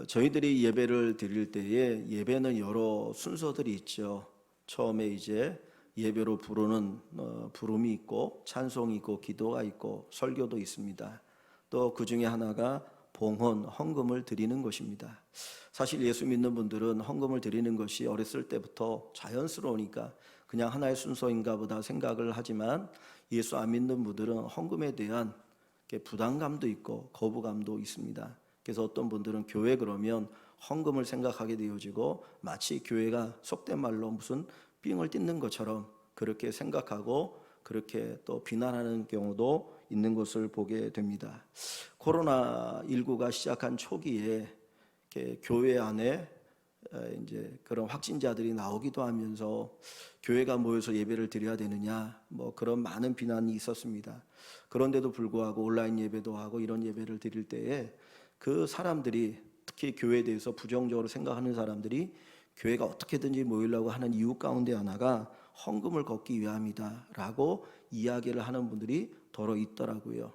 저희들이 예배를 드릴 때에 예배는 여러 순서들이 있죠. 처음에 이제 예배로 부르는 부름이 있고 찬송이 있고 기도가 있고 설교도 있습니다. 또 그 중에 하나가 봉헌, 헌금을 드리는 것입니다. 사실 예수 믿는 분들은 헌금을 드리는 것이 어렸을 때부터 자연스러우니까 그냥 하나의 순서인가 보다 생각을 하지만 예수 안 믿는 분들은 헌금에 대한 부담감도 있고 거부감도 있습니다. 그래서 어떤 분들은 교회 그러면 헌금을 생각하게 되어지고 마치 교회가 속된 말로 무슨 삥을 뜯는 것처럼 그렇게 생각하고 그렇게 또 비난하는 경우도 있는 것을 보게 됩니다. 코로나19가 시작한 초기에 교회 안에 이제 그런 확진자들이 나오기도 하면서 교회가 모여서 예배를 드려야 되느냐 뭐 그런 많은 비난이 있었습니다. 그런데도 불구하고 온라인 예배도 하고 이런 예배를 드릴 때에 그 사람들이 특히 교회에 대해서 부정적으로 생각하는 사람들이 교회가 어떻게든지 모이려고 하는 이유 가운데 하나가 헌금을 걷기 위함이다 라고 이야기를 하는 분들이 더러 있더라고요.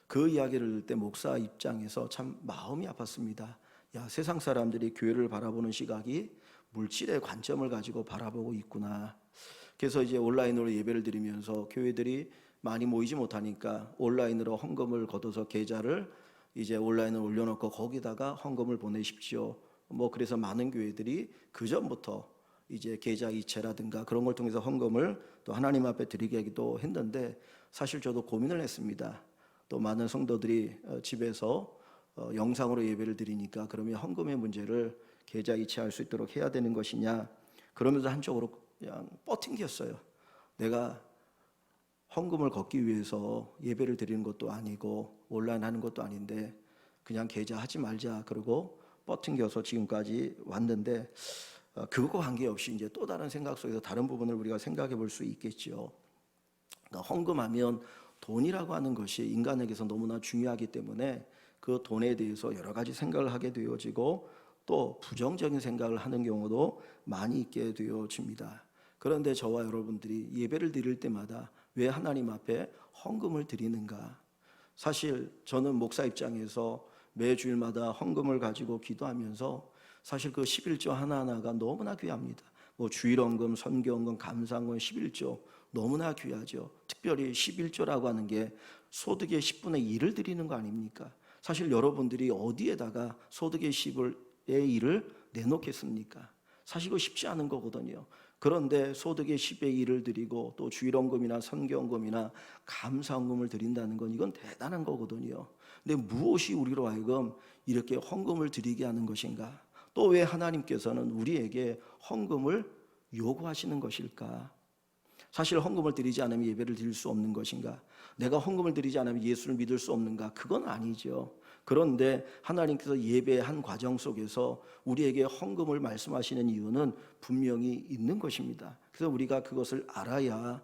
그 이야기를 들을 때 목사 입장에서 참 마음이 아팠습니다. 야, 세상 사람들이 교회를 바라보는 시각이 물질의 관점을 가지고 바라보고 있구나. 그래서 이제 온라인으로 예배를 드리면서 교회들이 많이 모이지 못하니까 온라인으로 헌금을 걷어서 계좌를 이제 온라인에 올려놓고 거기다가 헌금을 보내십시오. 뭐 그래서 많은 교회들이 그 전부터 이제 계좌 이체라든가 그런 걸 통해서 헌금을 또 하나님 앞에 드리기도 했는데 사실 저도 고민을 했습니다. 또 많은 성도들이 집에서 영상으로 예배를 드리니까 그러면 헌금의 문제를 계좌 이체할 수 있도록 해야 되는 것이냐 그러면서 한쪽으로 그냥 버팅겼어요. 내가 헌금을 걷기 위해서 예배를 드리는 것도 아니고 온라인 하는 것도 아닌데 그냥 계좌 하지 말자 그러고 버팅겨서 지금까지 왔는데 그것과 관계없이 이제 또 다른 생각 속에서 다른 부분을 우리가 생각해 볼 수 있겠죠. 그러니까 헌금하면 돈이라고 하는 것이 인간에게서 너무나 중요하기 때문에 그 돈에 대해서 여러 가지 생각을 하게 되어지고 또 부정적인 생각을 하는 경우도 많이 있게 되어집니다. 그런데 저와 여러분들이 예배를 드릴 때마다 왜 하나님 앞에 헌금을 드리는가? 사실 저는 목사 입장에서 매 주일마다 헌금을 가지고 기도하면서 사실 그 11조 하나하나가 너무나 귀합니다. 뭐 주일헌금, 선교헌금, 감사헌금, 11조 너무나 귀하죠. 특별히 11조라고 하는 게 소득의 10분의 1을 드리는 거 아닙니까? 사실 여러분들이 어디에다가 소득의 10의 1을 내놓겠습니까? 사실 그거 쉽지 않은 거거든요. 그런데 소득의 10의 1을 드리고 또 주일헌금이나 선교헌금이나 감사헌금을 드린다는 건 이건 대단한 거거든요. 근데 무엇이 우리로 하여금 이렇게 헌금을 드리게 하는 것인가? 또 왜 하나님께서는 우리에게 헌금을 요구하시는 것일까? 사실 헌금을 드리지 않으면 예배를 드릴 수 없는 것인가? 내가 헌금을 드리지 않으면 예수를 믿을 수 없는가? 그건 아니죠. 그런데 하나님께서 예배의 한 과정 속에서 우리에게 헌금을 말씀하시는 이유는 분명히 있는 것입니다. 그래서 우리가 그것을 알아야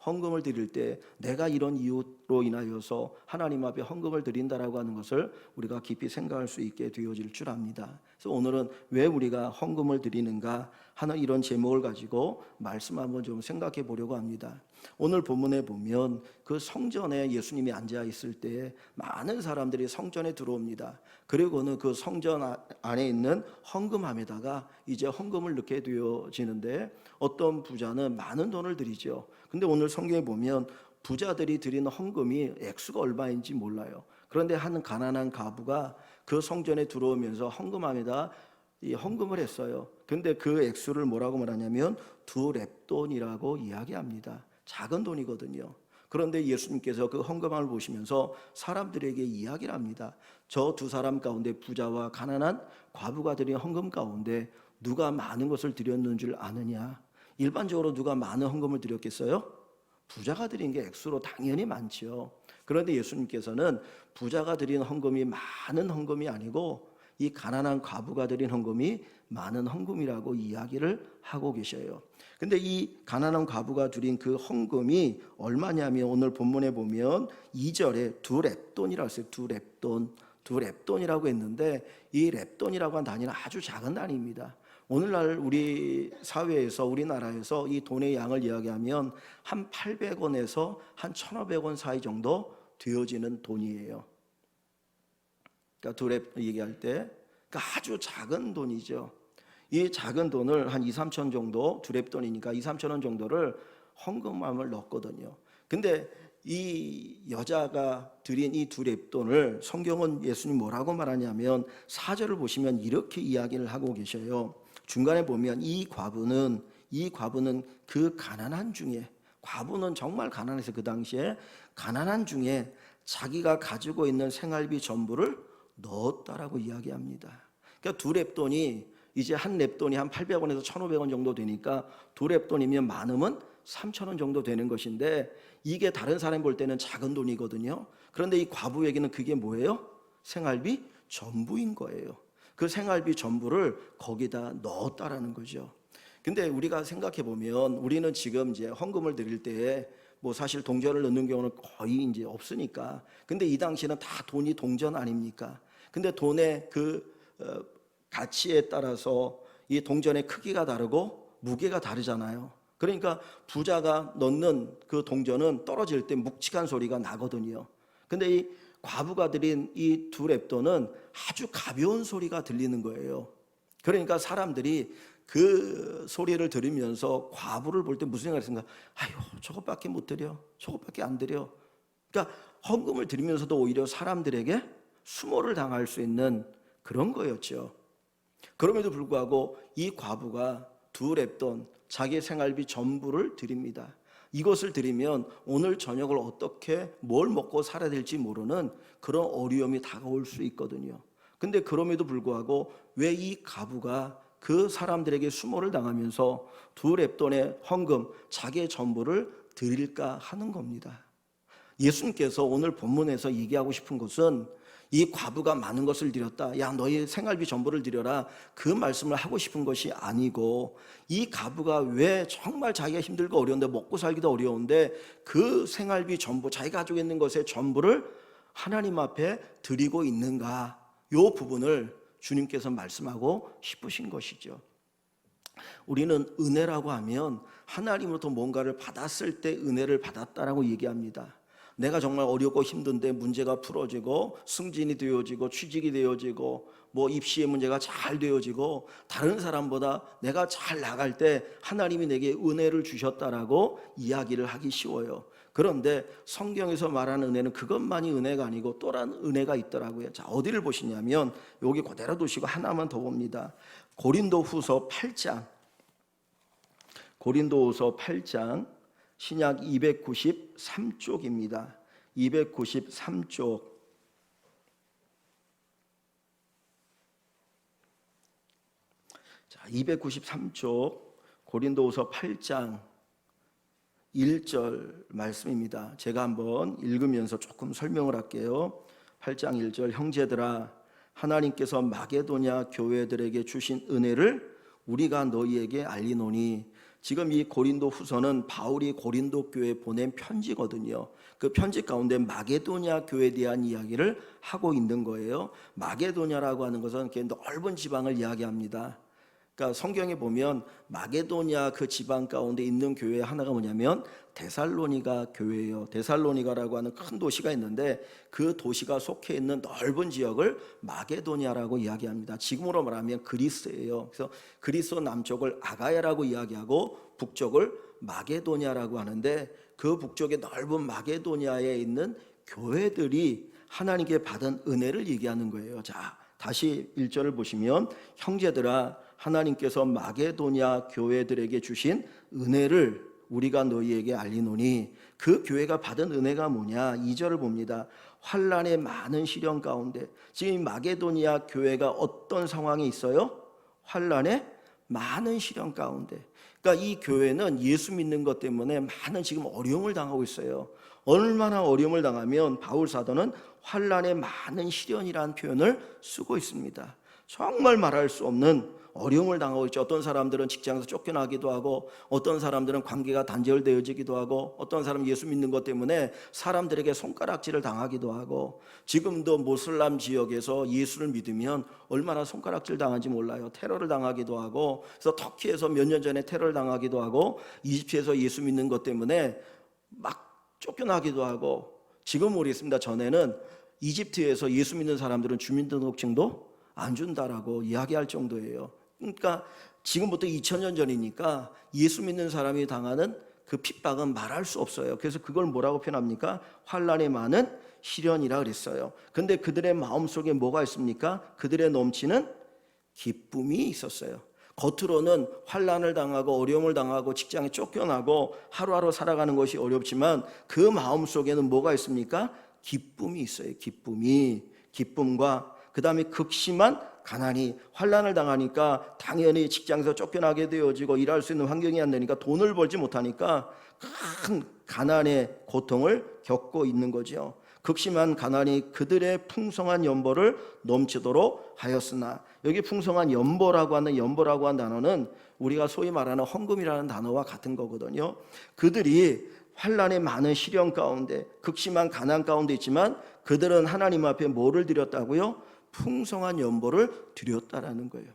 헌금을 드릴 때 내가 이런 이유로 인하여서 하나님 앞에 헌금을 드린다라고 하는 것을 우리가 깊이 생각할 수 있게 되어질 줄 압니다. 그래서 오늘은 왜 우리가 헌금을 드리는가 하는 이런 제목을 가지고 말씀 한번 좀 생각해 보려고 합니다. 오늘 본문에 보면 그 성전에 예수님이 앉아 있을 때 많은 사람들이 성전에 들어옵니다. 그리고는 그 성전 안에 있는 헌금함에다가 이제 헌금을 넣게 되어지는데 어떤 부자는 많은 돈을 드리죠. 근데 오늘 성경에 보면 부자들이 드리는 헌금이 액수가 얼마인지 몰라요. 그런데 한 가난한 과부가 그 성전에 들어오면서 헌금함에다 이 헌금을 했어요. 근데 그 액수를 뭐라고 말하냐면 2렙돈이라고 이야기합니다. 작은 돈이거든요. 그런데 예수님께서 그 헌금함을 보시면서 사람들에게 이야기를 합니다. 저 두 사람 가운데 부자와 가난한 과부가 드린 헌금 가운데 누가 많은 것을 드렸는 줄 아느냐? 일반적으로 누가 많은 헌금을 드렸겠어요? 부자가 드린 게 액수로 당연히 많죠. 그런데 예수님께서는 부자가 드린 헌금이 많은 헌금이 아니고 이 가난한 과부가 드린 헌금이 많은 헌금이라고 이야기를 하고 계셔요. 근데 이 가난한 과부가 드린 그 헌금이 얼마냐면 오늘 본문에 보면 2절에 2렙돈이라고 했어요. 2렙돈이라고 했는데 이 렙돈이라고 하는 단위는 아주 작은 단위입니다. 오늘날 우리 사회에서 우리나라에서 이 돈의 양을 이야기하면 한 800원에서 한 1,500원 사이 정도 되어지는 돈이에요. 그러니까 두렙 얘기할 때 그러니까 아주 작은 돈이죠. 이 작은 돈을 한 2, 3천 정도, 두렙 돈이니까 2, 3천 원 정도를 헌금함을 넣었거든요. 근데 이 여자가 드린 이 두렙 돈을 성경은 예수님 뭐라고 말하냐면 4절을 보시면 이렇게 이야기를 하고 계셔요. 중간에 보면 이 과부는 그 가난한 중에, 과부는 정말 가난해서 그 당시에 가난한 중에 자기가 가지고 있는 생활비 전부를 넣었다라고 이야기합니다. 그러니까 두 렙돈이 이제 한 렙돈이 한 800원에서 1,500원 정도 되니까 두 렙돈이면 많으면 3,000원 정도 되는 것인데 이게 다른 사람 볼 때는 작은 돈이거든요. 그런데 이 과부에게는 그게 뭐예요? 생활비 전부인 거예요. 그 생활비 전부를 거기다 넣었다라는 거죠. 근데 우리가 생각해 보면 우리는 지금 이제 헌금을 드릴 때에 뭐 사실 동전을 넣는 경우는 거의 이제 없으니까. 근데 이 당시에는 다 돈이 동전 아닙니까? 근데 돈의 그 가치에 따라서 이 동전의 크기가 다르고 무게가 다르잖아요. 그러니까 부자가 넣는 그 동전은 떨어질 때 묵직한 소리가 나거든요. 근데 이 과부가 드린 이 두 렙돈은 아주 가벼운 소리가 들리는 거예요. 그러니까 사람들이 그 소리를 들으면서 과부를 볼 때 무슨 생각을 했습니까? 아유, 저것밖에 못 드려. 저것밖에 안 드려. 그러니까 헌금을 드리면서도 오히려 사람들에게 수모를 당할 수 있는 그런 거였죠. 그럼에도 불구하고 이 과부가 두 렙돈, 자기 생활비 전부를 드립니다. 이것을 드리면 오늘 저녁을 어떻게 뭘 먹고 살아야 될지 모르는 그런 어려움이 다가올 수 있거든요. 근데 그럼에도 불구하고 왜 이 과부가 그 사람들에게 수모를 당하면서 두 렙돈의 헌금, 자기의 전부를 드릴까 하는 겁니다. 예수님께서 오늘 본문에서 얘기하고 싶은 것은 이 과부가 많은 것을 드렸다. 야, 너희 생활비 전부를 드려라. 그 말씀을 하고 싶은 것이 아니고 이 과부가 왜 정말 자기가 힘들고 어려운데 먹고 살기도 어려운데 그 생활비 전부, 자기가 가지고 있는 것의 전부를 하나님 앞에 드리고 있는가? 이 부분을 주님께서 말씀하고 싶으신 것이죠. 우리는 은혜라고 하면 하나님으로부터 뭔가를 받았을 때 은혜를 받았다라고 얘기합니다. 내가 정말 어렵고 힘든데 문제가 풀어지고 승진이 되어지고 취직이 되어지고 뭐 입시의 문제가 잘 되어지고 다른 사람보다 내가 잘 나갈 때 하나님이 내게 은혜를 주셨다라고 이야기를 하기 쉬워요. 그런데 성경에서 말하는 은혜는 그것만이 은혜가 아니고 또 다른 은혜가 있더라고요. 자, 어디를 보시냐면 여기 그대로 두시고 하나만 더 봅니다. 고린도후서 8장 신약 293쪽입니다. 293쪽. 자, 293쪽 고린도후서 8장 1절 말씀입니다. 제가 한번 읽으면서 조금 설명을 할게요. 8장 1절. 형제들아, 하나님께서 마게도냐 교회들에게 주신 은혜를 우리가 너희에게 알리노니. 지금 이 고린도 후서는 바울이 고린도 교회에 보낸 편지거든요. 그 편지 가운데 마게도냐 교회에 대한 이야기를 하고 있는 거예요. 마게도냐라고 하는 것은 이렇게 넓은 지방을 이야기합니다. 그러니까 성경에 보면 마게도냐 그 지방 가운데 있는 교회 하나가 뭐냐면 데살로니가 교회예요. 데살로니가라고 하는 큰 도시가 있는데 그 도시가 속해 있는 넓은 지역을 마게도냐라고 이야기합니다. 지금으로 말하면 그리스예요. 그래서 그리스 남쪽을 아가야라고 이야기하고 북쪽을 마게도냐라고 하는데 그 북쪽의 넓은 마게도냐에 있는 교회들이 하나님께 받은 은혜를 얘기하는 거예요. 자, 다시 1절을 보시면 형제들아, 하나님께서 마게도냐 교회들에게 주신 은혜를 우리가 너희에게 알리노니. 그 교회가 받은 은혜가 뭐냐? 2절을 봅니다. 환난의 많은 시련 가운데. 지금 마게도냐 교회가 어떤 상황에 있어요? 환난의 많은 시련 가운데. 그러니까 이 교회는 예수 믿는 것 때문에 많은 지금 어려움을 당하고 있어요. 얼마나 어려움을 당하면 바울 사도는 환난의 많은 시련이라는 표현을 쓰고 있습니다. 정말 말할 수 없는 어려움을 당하고 있죠. 어떤 사람들은 직장에서 쫓겨나기도 하고, 어떤 사람들은 관계가 단절되어지기도 하고, 어떤 사람은 예수 믿는 것 때문에 사람들에게 손가락질을 당하기도 하고, 지금도 모슬람 지역에서 예수를 믿으면 얼마나 손가락질 당한지 몰라요. 테러를 당하기도 하고, 그래서 터키에서 몇 년 전에 테러를 당하기도 하고, 이집트에서 예수 믿는 것 때문에 막 쫓겨나기도 하고, 지금 모르겠습니다. 전에는 이집트에서 예수 믿는 사람들은 주민등록증도 안 준다라고 이야기할 정도예요. 그러니까 지금부터 2000년 전이니까 예수 믿는 사람이 당하는 그 핍박은 말할 수 없어요. 그래서 그걸 뭐라고 표현합니까? 환난이 많은 시련이라 그랬어요. 근데 그들의 마음속에 뭐가 있습니까? 그들의 넘치는 기쁨이 있었어요. 겉으로는 환난을 당하고 어려움을 당하고 직장에 쫓겨나고 하루하루 살아가는 것이 어렵지만 그 마음속에는 뭐가 있습니까? 기쁨이 있어요. 기쁨과 그 다음에 극심한 가난이, 환난을 당하니까 당연히 직장에서 쫓겨나게 되어지고 일할 수 있는 환경이 안 되니까 돈을 벌지 못하니까 큰 가난의 고통을 겪고 있는 거죠. 극심한 가난이 그들의 풍성한 연보를 넘치도록 하였으나, 여기 풍성한 연보라고 한 단어는 우리가 소위 말하는 헌금이라는 단어와 같은 거거든요. 그들이 환난의 많은 시련 가운데, 극심한 가난 가운데 있지만 그들은 하나님 앞에 뭐를 드렸다고요? 풍성한 연보를 드렸다라는 거예요.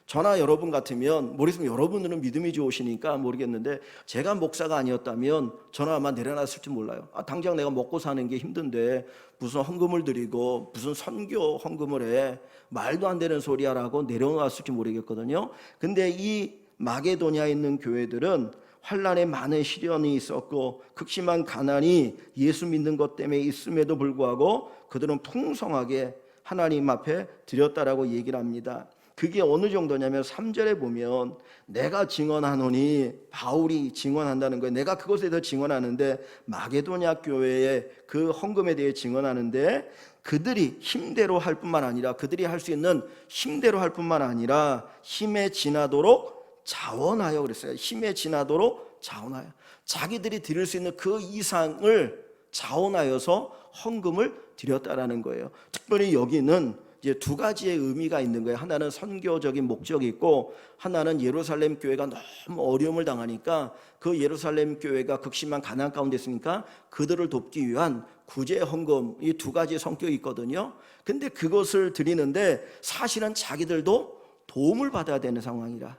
저나 여러분 같으면, 모르겠으면 여러분들은 믿음이 좋으시니까 모르겠는데, 제가 목사가 아니었다면 저는 아마 내려놨을지 몰라요. 당장 내가 먹고 사는 게 힘든데 무슨 헌금을 드리고 무슨 선교 헌금을 해, 말도 안 되는 소리야라고 내려놨을지 모르겠거든요. 근데 이 마게도냐에 있는 교회들은 환난에 많은 시련이 있었고 극심한 가난이 예수 믿는 것 때문에 있음에도 불구하고 그들은 풍성하게 하나님 앞에 드렸다라고 얘기를 합니다. 그게 어느 정도냐면 3절에 보면 내가 증언하노니, 바울이 증언한다는 거예요. 내가 그것에 대해서 증언하는데, 마게도냐 교회의 그 헌금에 대해 증언하는데, 그들이 힘대로 할 뿐만 아니라, 그들이 할 수 있는 힘대로 할 뿐만 아니라 힘에 지나도록 자원하여 그랬어요. 힘에 지나도록 자원하여, 자기들이 드릴 수 있는 그 이상을 자원하여서 헌금을 드렸다라는 거예요. 특별히 여기는 이제 두 가지의 의미가 있는 거예요. 하나는 선교적인 목적이 있고, 하나는 예루살렘 교회가 너무 어려움을 당하니까 그 예루살렘 교회가 극심한 가난 가운데 있으니까 그들을 돕기 위한 구제 헌금, 이 두 가지 성격이 있거든요. 근데 그것을 드리는데 사실은 자기들도 도움을 받아야 되는 상황이라,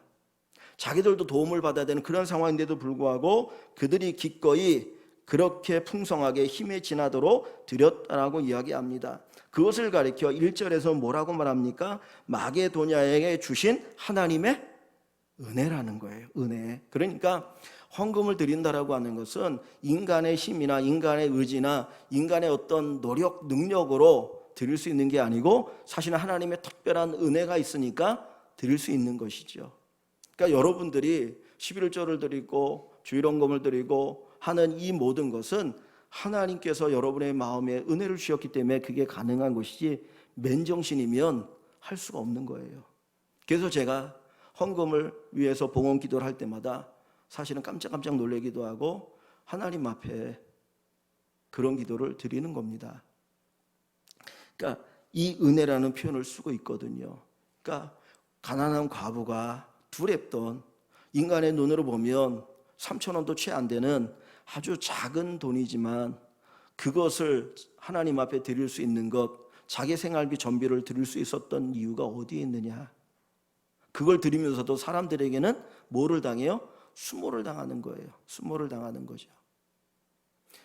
자기들도 도움을 받아야 되는 그런 상황인데도 불구하고 그들이 기꺼이 그렇게 풍성하게 힘에 지나도록 드렸다라고 이야기합니다. 그것을 가리켜 1절에서 뭐라고 말합니까? 마게도냐에게 주신 하나님의 은혜라는 거예요. 은혜. 그러니까 헌금을 드린다라고 하는 것은 인간의 힘이나 인간의 의지나 인간의 어떤 노력, 능력으로 드릴 수 있는 게 아니고 사실은 하나님의 특별한 은혜가 있으니까 드릴 수 있는 것이죠. 그러니까 여러분들이 11조를 드리고 주일헌금을 드리고 하는 이 모든 것은 하나님께서 여러분의 마음에 은혜를 주셨기 때문에 그게 가능한 것이지, 맨정신이면 할 수가 없는 거예요. 그래서 제가 헌금을 위해서 봉헌 기도를 할 때마다 사실은 깜짝깜짝 놀라기도 하고 하나님 앞에 그런 기도를 드리는 겁니다. 그러니까 이 은혜라는 표현을 쓰고 있거든요. 그러니까 가난한 과부가 두렵던, 인간의 눈으로 보면 3,000원도 채 안 되는 아주 작은 돈이지만 그것을 하나님 앞에 드릴 수 있는 것, 자기 생활비 전비를 드릴 수 있었던 이유가 어디에 있느냐? 그걸 드리면서도 사람들에게는 뭐를 당해요? 수모를 당하는 거예요. 수모를 당하는 거죠.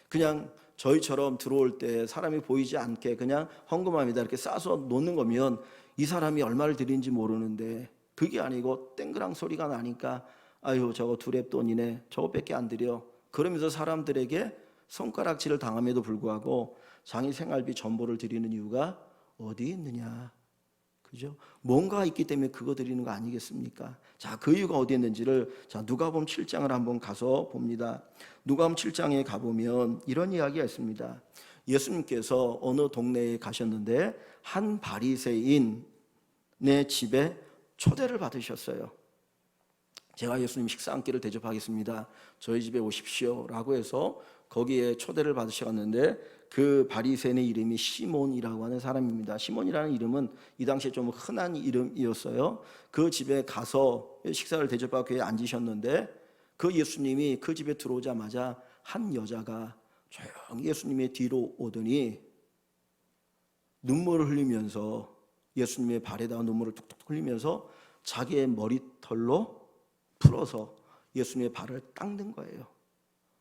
그냥 저희처럼 들어올 때 사람이 보이지 않게 그냥 헌금합니다 이렇게 싸서 놓는 거면 이 사람이 얼마를 드린지 모르는데, 그게 아니고 땡그랑 소리가 나니까 아유 저거 두랩돈이네, 저거밖에 안 드려, 그러면서 사람들에게 손가락질을 당함에도 불구하고 자기 생활비 전보를 드리는 이유가 어디에 있느냐? 그죠? 뭔가 있기 때문에 그거 드리는 거 아니겠습니까? 자, 그 이유가 어디에 있는지를 누가복음 7장을 한번 가서 봅니다. 누가복음 7장에 가보면 이런 이야기가 있습니다. 예수님께서 어느 동네에 가셨는데 한 바리새인의 집에 초대를 받으셨어요. 제가 예수님 식사 한 끼를 대접하겠습니다, 저희 집에 오십시오 라고 해서 거기에 초대를 받으셨는데, 그 바리새인의 이름이 시몬이라고 하는 사람입니다. 시몬이라는 이름은 이 당시에 좀 흔한 이름이었어요. 그 집에 가서 식사를 대접하고 그에 앉으셨는데, 그 예수님이 그 집에 들어오자마자 한 여자가 조용히 예수님의 뒤로 오더니 눈물을 흘리면서, 예수님의 발에다가 눈물을 툭툭 흘리면서 자기의 머리털로 풀어서 예수님의 발을 닦는 거예요.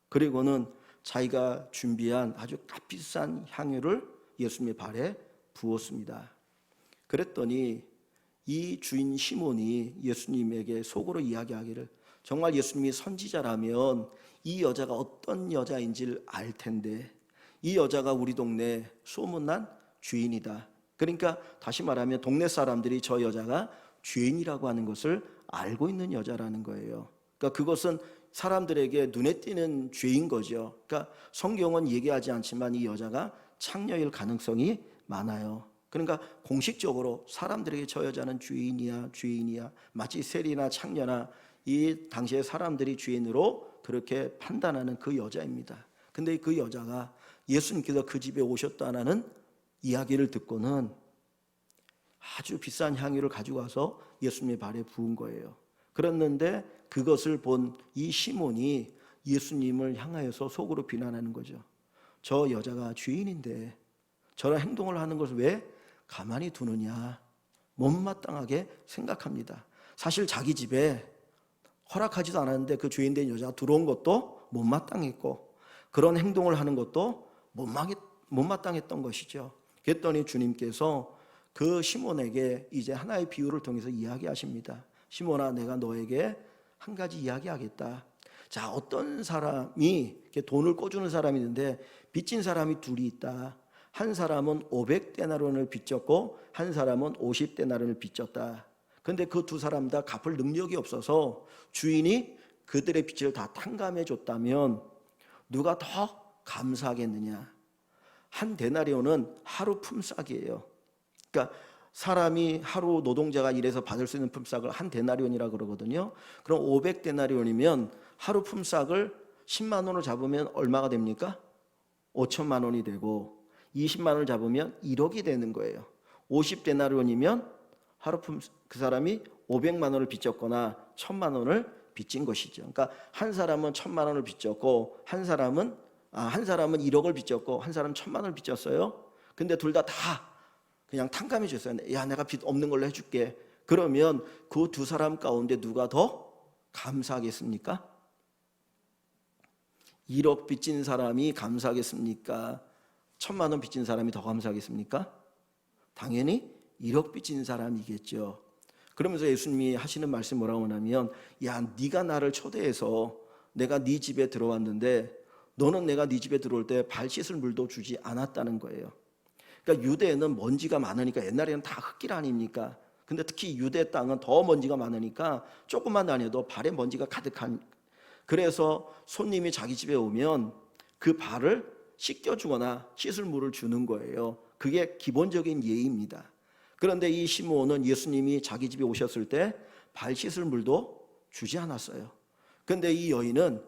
그리고는 자기가 준비한 아주 값비싼 향유를 예수님의 발에 부었습니다. 그랬더니 이 주인 시몬이 예수님에게 속으로 이야기하기를, 정말 예수님이 선지자라면 이 여자가 어떤 여자인지를 알 텐데, 이 여자가 우리 동네 소문난 죄인이다. 그러니까 다시 말하면 동네 사람들이 저 여자가 죄인이라고 하는 것을 알고 있는 여자라는 거예요. 그러니까 그것은 사람들에게 눈에 띄는 죄인 거죠. 그러니까 성경은 얘기하지 않지만 이 여자가 창녀일 가능성이 많아요. 그러니까 공식적으로 사람들에게 저 여자는 죄인이야 마치 세리나 창녀나 이 당시에 사람들이 죄인으로 그렇게 판단하는 그 여자입니다. 근데 그 여자가 예수님께서 그 집에 오셨다는 이야기를 듣고는 아주 비싼 향유를 가지고 와서 예수님의 발에 부은 거예요. 그랬는데 그것을 본 이 시몬이 예수님을 향하여서 속으로 비난하는 거죠. 저 여자가 죄인인데 저런 행동을 하는 것을 왜 가만히 두느냐, 못마땅하게 생각합니다. 사실 자기 집에 허락하지도 않았는데 그 죄인된 여자가 들어온 것도 못마땅했고 그런 행동을 하는 것도 못마땅했던 것이죠. 그랬더니 주님께서 그 시몬에게 이제 하나의 비유를 통해서 이야기하십니다. 시몬아, 내가 너에게 한 가지 이야기하겠다. 자, 어떤 사람이 돈을 꿔주는 사람이 있는데 빚진 사람이 둘이 있다. 한 사람은 500데나리온을 빚졌고 한 사람은 50데나리온을 빚졌다. 근데 그 두 사람 다 갚을 능력이 없어서 주인이 그들의 빚을 다 탕감해 줬다면 누가 더 감사하겠느냐? 한 데나리온은 하루 품삯이에요. 그러니까 사람이 하루 노동자가 일해서 받을 수 있는 품삯을 한 데나리온이라고 그러거든요. 그럼 500데나리온이면 하루 품삯을 10만 원을 잡으면 얼마가 됩니까? 5천만 원이 되고 20만 원을 잡으면 1억이 되는 거예요. 50데나리온이면 하루 그 사람이 500만 원을 빚졌거나 1000만 원을 빚진 것이죠. 그러니까 한 사람은 1000만 원을 빚졌고 한 사람은 1억을 빚졌고 한 사람은 1000만 원을 빚졌어요. 근데 둘 다 그냥 탕감해 줬어요. 야, 내가 빚 없는 걸로 해줄게. 그러면 그 두 사람 가운데 누가 더 감사하겠습니까? 1억 빚진 사람이 감사하겠습니까? 1000만 원 빚진 사람이 더 감사하겠습니까? 당연히 1억 빚진 사람이겠죠. 그러면서 예수님이 하시는 말씀이 뭐라고 하냐면, 야, 네가 나를 초대해서 내가 네 집에 들어왔는데 너는 내가 네 집에 들어올 때 발 씻을 물도 주지 않았다는 거예요. 그러니까 유대에는 먼지가 많으니까, 옛날에는 다 흙길 아닙니까? 근데 특히 유대 땅은 더 먼지가 많으니까 조금만 다녀도 발에 먼지가 가득한, 그래서 손님이 자기 집에 오면 그 발을 씻겨주거나 씻을 물을 주는 거예요. 그게 기본적인 예의입니다. 그런데 이 시몬은 예수님이 자기 집에 오셨을 때 발 씻을 물도 주지 않았어요. 그런데 이 여인은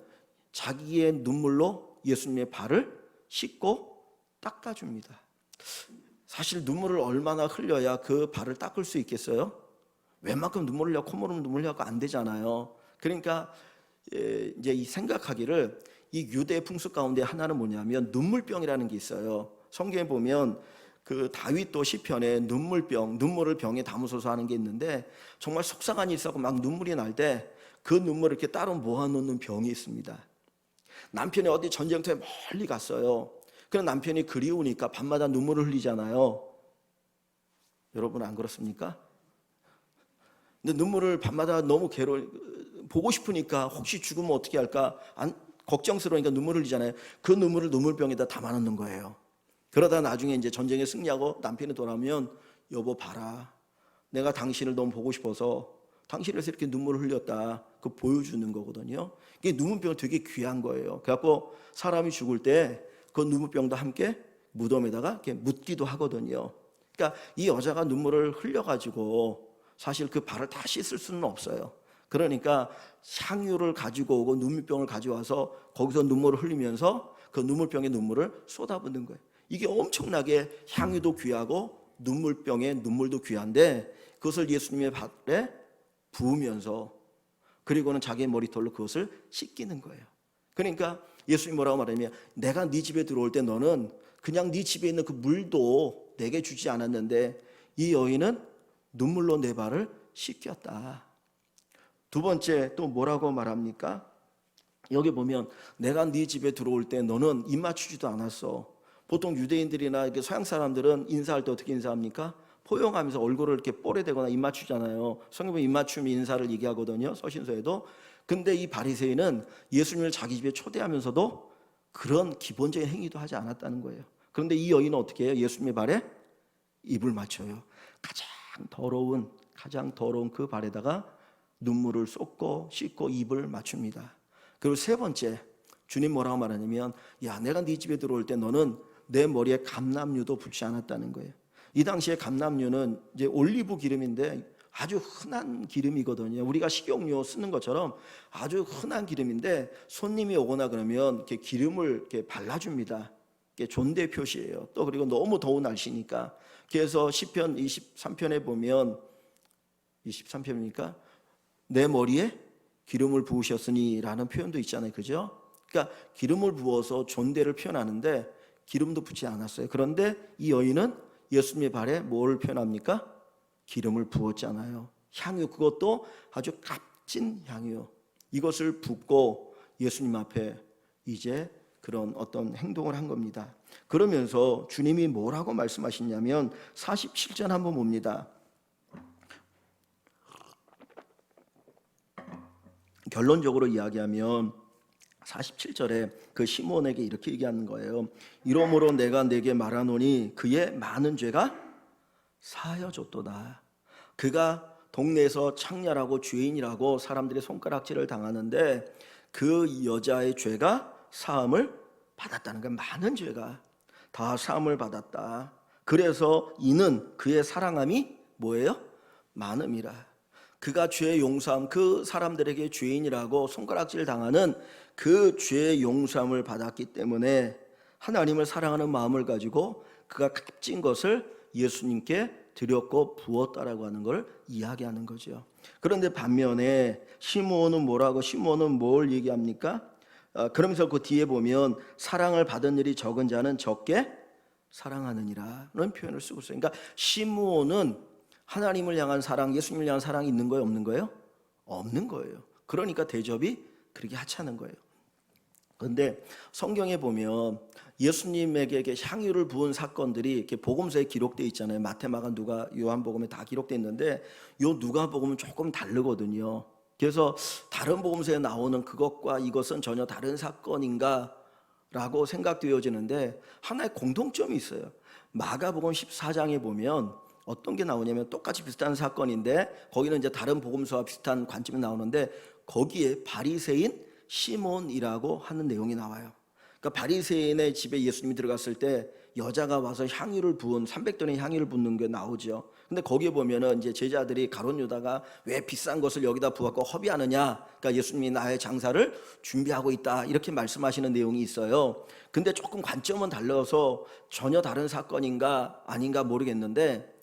자기의 눈물로 예수님의 발을 씻고 닦아줍니다. 사실 눈물을 얼마나 흘려야 그 발을 닦을 수 있겠어요? 웬만큼 눈물 흘려, 콧물은 눈물 흘려가 안 되잖아요. 그러니까 이제 이 생각하기를, 이 유대 풍습 가운데 하나는 뭐냐면 눈물병이라는 게 있어요. 성경에 보면 그 다윗도 시편에 눈물을 병에 담으소서 하는 게 있는데, 정말 속상한 일이 있어서 막 눈물이 날 때 그 눈물을 이렇게 따로 모아놓는 병이 있습니다. 남편이 어디 전쟁터에 멀리 갔어요. 그럼 남편이 그리우니까 밤마다 눈물을 흘리잖아요. 여러분 안 그렇습니까? 근데 눈물을 밤마다 너무 보고 싶으니까 혹시 죽으면 어떻게 할까 걱정스러우니까 눈물을 흘리잖아요. 그 눈물을 눈물병에다 담아놓는 거예요. 그러다 나중에 이제 전쟁에 승리하고 남편이 돌아오면, 여보 봐라, 내가 당신을 너무 보고 싶어서 당신을 위해서 이렇게 눈물을 흘렸다, 그 보여주는 거거든요. 이게 눈물병은 되게 귀한 거예요. 그래갖고 사람이 죽을 때 그 눈물병도 함께 무덤에다가 이렇게 묻기도 하거든요. 그러니까 이 여자가 눈물을 흘려가지고 사실 그 발을 다 씻을 수는 없어요. 그러니까 향유를 가지고 오고 눈물병을 가져와서 거기서 눈물을 흘리면서 그 눈물병에 눈물을 쏟아붓는 거예요. 이게 엄청나게 향유도 귀하고 눈물병에 눈물도 귀한데, 그것을 예수님의 발에 부으면서 그리고는 자기의 머리털로 그것을 씻기는 거예요. 그러니까 예수님이 뭐라고 말하냐면, 내가 네 집에 들어올 때 너는 그냥 네 집에 있는 그 물도 내게 주지 않았는데 이 여인은 눈물로 내 발을 씻겼다. 두 번째 또 뭐라고 말합니까? 여기 보면 내가 네 집에 들어올 때 너는 입 맞추지도 않았어. 보통 유대인들이나 이렇게 서양 사람들은 인사할 때 어떻게 인사합니까? 포용하면서 얼굴을 이렇게 뽀래대거나 입 맞추잖아요. 성경에 입 맞춤 인사를 얘기하거든요. 서신서에도. 근데 이 바리새인은 예수님을 자기 집에 초대하면서도 그런 기본적인 행위도 하지 않았다는 거예요. 그런데 이 여인은 어떻게 해요? 예수님의 발에 입을 맞춰요. 가장 더러운 그 발에다가 눈물을 쏟고 씻고 입을 맞춥니다. 그리고 세 번째, 주님 뭐라고 말하냐면, 야, 내가 네 집에 들어올 때 너는 내 머리에 감람유도 붓지 않았다는 거예요. 이 당시에 감람유는 이제 올리브 기름인데 아주 흔한 기름이거든요. 우리가 식용유 쓰는 것처럼 아주 흔한 기름인데, 손님이 오거나 그러면 이렇게 기름을 이렇게 발라줍니다. 이게 존대 표시예요. 또 그리고 너무 더운 날씨니까. 그래서 시편 23편에 보면, 23편이니까 내 머리에 기름을 부으셨으니라는 표현도 있잖아요. 그죠? 그러니까 기름을 부어서 존대를 표현하는데 기름도 붓지 않았어요. 그런데 이 여인은 예수님의 발에 뭘 표현합니까? 기름을 부었잖아요. 향유, 그것도 아주 값진 향유. 이것을 붓고 예수님 앞에 이제 그런 어떤 행동을 한 겁니다. 그러면서 주님이 뭐라고 말씀하시냐면 47절 한번 봅니다. 결론적으로 이야기하면 47절에 그 시몬에게 이렇게 얘기하는 거예요. 이러므로 내가 내게 말하노니 그의 많은 죄가 사하여졌도다. 그가 동네에서 창렬하고 죄인이라고 사람들의 손가락질을 당하는데 그 여자의 죄가 사함을 받았다는 거예요. 많은 죄가 다 사함을 받았다. 그래서 이는 그의 사랑함이 뭐예요? 많음이라. 그가 죄의 용서함, 그 사람들에게 죄인이라고 손가락질 당하는 그 죄의 용서함을 받았기 때문에 하나님을 사랑하는 마음을 가지고 그가 값진 것을 예수님께 드렸고 부었다라고 하는 걸 이야기하는 거죠. 그런데 반면에 시므온은 뭐라고, 시므온은 뭘 얘기합니까? 그러면서 그 뒤에 보면 사랑을 받은 일이 적은 자는 적게 사랑하느니라는 표현을 쓰고 있어요. 그러니까 시므온은 하나님을 향한 사랑, 예수님을 향한 사랑이 있는 거예요? 없는 거예요? 없는 거예요. 그러니까 대접이 그렇게 하찮은 거예요. 그런데 성경에 보면 예수님에게 향유를 부은 사건들이 이렇게 복음서에 기록되어 있잖아요. 마태, 마가, 누가, 요한복음에 다 기록되어 있는데 요 누가복음은 조금 다르거든요. 그래서 다른 복음서에 나오는 그것과 이것은 전혀 다른 사건인가 라고 생각되어지는데 하나의 공통점이 있어요. 마가복음 14장에 보면 어떤 게 나오냐면 똑같이 비슷한 사건인데 거기는 이제 다른 복음서와 비슷한 관점이 나오는데 거기에 바리새인 시몬이라고 하는 내용이 나와요. 그러니까 바리새인의 집에 예수님이 들어갔을 때 여자가 와서 향유를 부은 300돈의 향유를 붓는 게 나오죠. 근데 거기에 보면은 이제 제자들이 가룟 유다가 왜 비싼 것을 여기다 부었고 허비하느냐? 그러니까 예수님이 나의 장사를 준비하고 있다 이렇게 말씀하시는 내용이 있어요. 근데 조금 관점은 달라서 전혀 다른 사건인가 아닌가 모르겠는데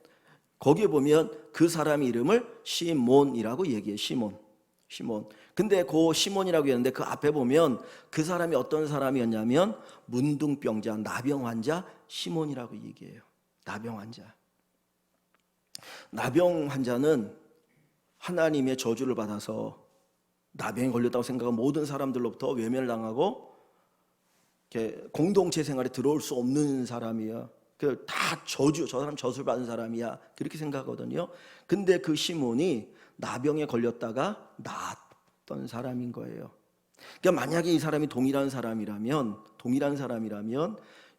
거기에 보면 그 사람 이름을 시몬이라고 얘기해요. 시몬. 근데 그 시몬이라고 했는데 그 앞에 보면 그 사람이 어떤 사람이었냐면 문둥병자, 나병 환자 시몬이라고 얘기해요. 나병 환자. 나병 환자는 하나님의 저주를 받아서 나병에 걸렸다고 생각하고 모든 사람들로부터 외면을 당하고 공동체 생활에 들어올 수 없는 사람이에요. 다 저 사람 저주를 받은 사람이야 그렇게 생각하거든요. 근데 그 시몬이 나병에 걸렸다가 나았던 사람인 거예요. 그러니까 만약에 이 사람이 동일한 사람이라면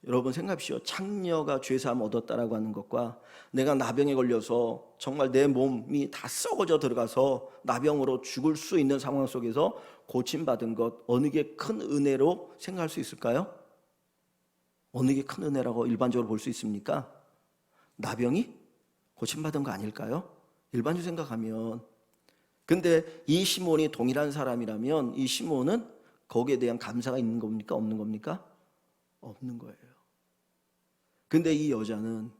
여러분 생각하십시오. 창녀가 죄사함 얻었다라고 하는 것과 내가 나병에 걸려서 정말 내 몸이 다 썩어져 들어가서 나병으로 죽을 수 있는 상황 속에서 고침받은 것, 어느 게 큰 은혜로 생각할 수 있을까요? 어느 게 큰 은혜라고 일반적으로 볼 수 있습니까? 나병이 고침받은 거 아닐까요? 일반적으로 생각하면. 근데 이 시몬이 동일한 사람이라면 이 시몬은 거기에 대한 감사가 있는 겁니까? 없는 겁니까? 없는 거예요. 근데 이 여자는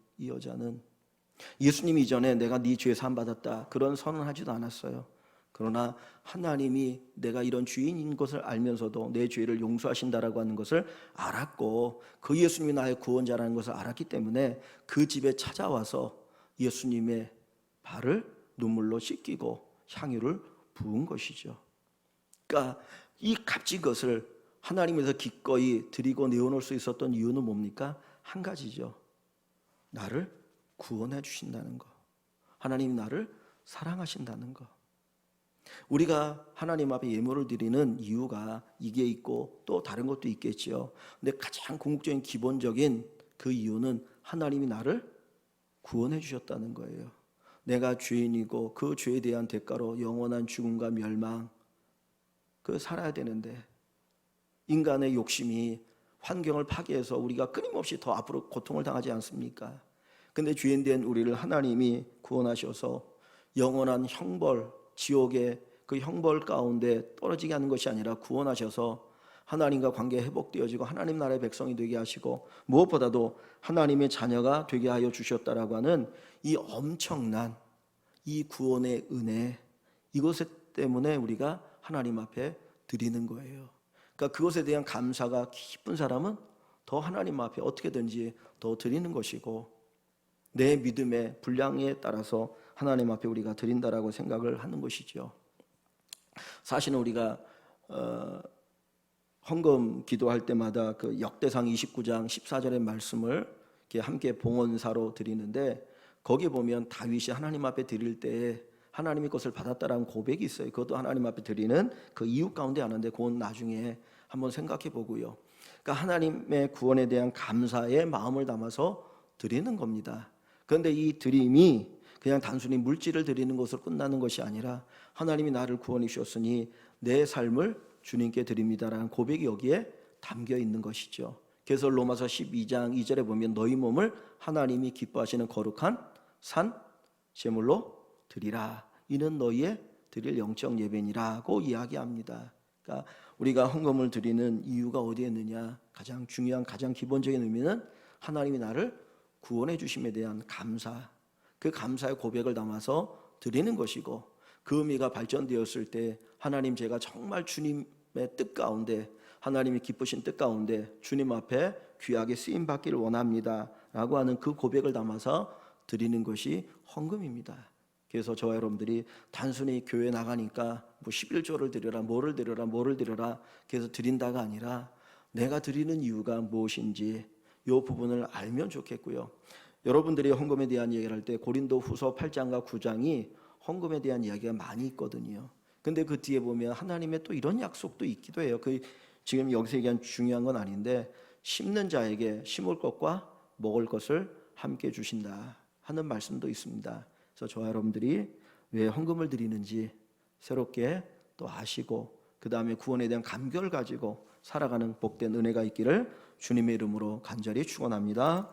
예수님 이전에 내가 네 죄 사함 받았다 그런 선언하지도 않았어요. 그러나 하나님이 내가 이런 죄인인 것을 알면서도 내 죄를 용서하신다라고 하는 것을 알았고 그 예수님이 나의 구원자라는 것을 알았기 때문에 그 집에 찾아와서 예수님의 발을 눈물로 씻기고 향유를 부은 것이죠. 그러니까 이 값진 것을 하나님에서 기꺼이 드리고 내어놓을 수 있었던 이유는 뭡니까? 한 가지죠. 나를 구원해 주신다는 거. 하나님이 나를 사랑하신다는 거. 우리가 하나님 앞에 예물을 드리는 이유가 이게 있고 또 다른 것도 있겠지요. 근데 가장 궁극적인 기본적인 그 이유는 하나님이 나를 구원해 주셨다는 거예요. 내가 죄인이고 그 죄에 대한 대가로 영원한 죽음과 멸망 살아야 되는데 인간의 욕심이 환경을 파괴해서 우리가 끊임없이 더 앞으로 고통을 당하지 않습니까? 근데 죄인된 우리를 하나님이 구원하셔서 영원한 형벌, 지옥의 그 형벌 가운데 떨어지게 하는 것이 아니라 구원하셔서 하나님과 관계 회복되어지고 하나님 나라의 백성이 되게 하시고 무엇보다도 하나님의 자녀가 되게 하여 주셨다라고 하는 이 엄청난 이 구원의 은혜, 이것 때문에 우리가 하나님 앞에 드리는 거예요. 그러니까 그것에 대한 감사가 깊은 사람은 더 하나님 앞에 어떻게든지 더 드리는 것이고 내 믿음의 분량에 따라서 하나님 앞에 우리가 드린다라고 생각을 하는 것이죠. 사실은 우리가 헌금 기도할 때마다 그 역대상 29장 14절의 말씀을 이렇게 함께 봉헌사로 드리는데 거기에 보면 다윗이 하나님 앞에 드릴 때에 하나님의 것을 받았다라는 고백이 있어요. 그것도 하나님 앞에 드리는 그 이유 가운데 하나인데 그건 나중에 한번 생각해 보고요. 그러니까 하나님의 구원에 대한 감사의 마음을 담아서 드리는 겁니다. 그런데 이 드림이 그냥 단순히 물질을 드리는 것으로 끝나는 것이 아니라 하나님이 나를 구원해 주셨으니 내 삶을 주님께 드립니다라는 고백이 여기에 담겨 있는 것이죠. 그래서 로마서 12장 2절에 보면 너희 몸을 하나님이 기뻐하시는 거룩한 산 제물로 드리라. 이는 너희의 드릴 영적 예배니라고 이야기합니다. 그러니까 우리가 헌금을 드리는 이유가 어디에 있느냐? 가장 중요한 가장 기본적인 의미는 하나님이 나를 구원해 주심에 대한 감사, 그 감사의 고백을 담아서 드리는 것이고 그 의미가 발전되었을 때 하나님 제가 정말 주님의 뜻 가운데 하나님이 기쁘신 뜻 가운데 주님 앞에 귀하게 쓰임 받기를 원합니다 라고 하는 그 고백을 담아서 드리는 것이 헌금입니다. 그래서 저와 여러분들이 단순히 교회 나가니까 뭐 11조를 드려라 뭐를 드려라 그래서 드린다가 아니라 내가 드리는 이유가 무엇인지 이 부분을 알면 좋겠고요. 여러분들이 헌금에 대한 얘기를 할 때 고린도 후서 8장과 9장이 헌금에 대한 이야기가 많이 있거든요. 근데 그 뒤에 보면 하나님의 또 이런 약속도 있기도 해요. 그 지금 여기서 얘기한 중요한 건 아닌데 심는 자에게 심을 것과 먹을 것을 함께 주신다 하는 말씀도 있습니다. 그래서 저와 여러분들이 왜 헌금을 드리는지 새롭게 또 아시고 그 다음에 구원에 대한 감격을 가지고 살아가는 복된 은혜가 있기를 주님의 이름으로 간절히 축원합니다.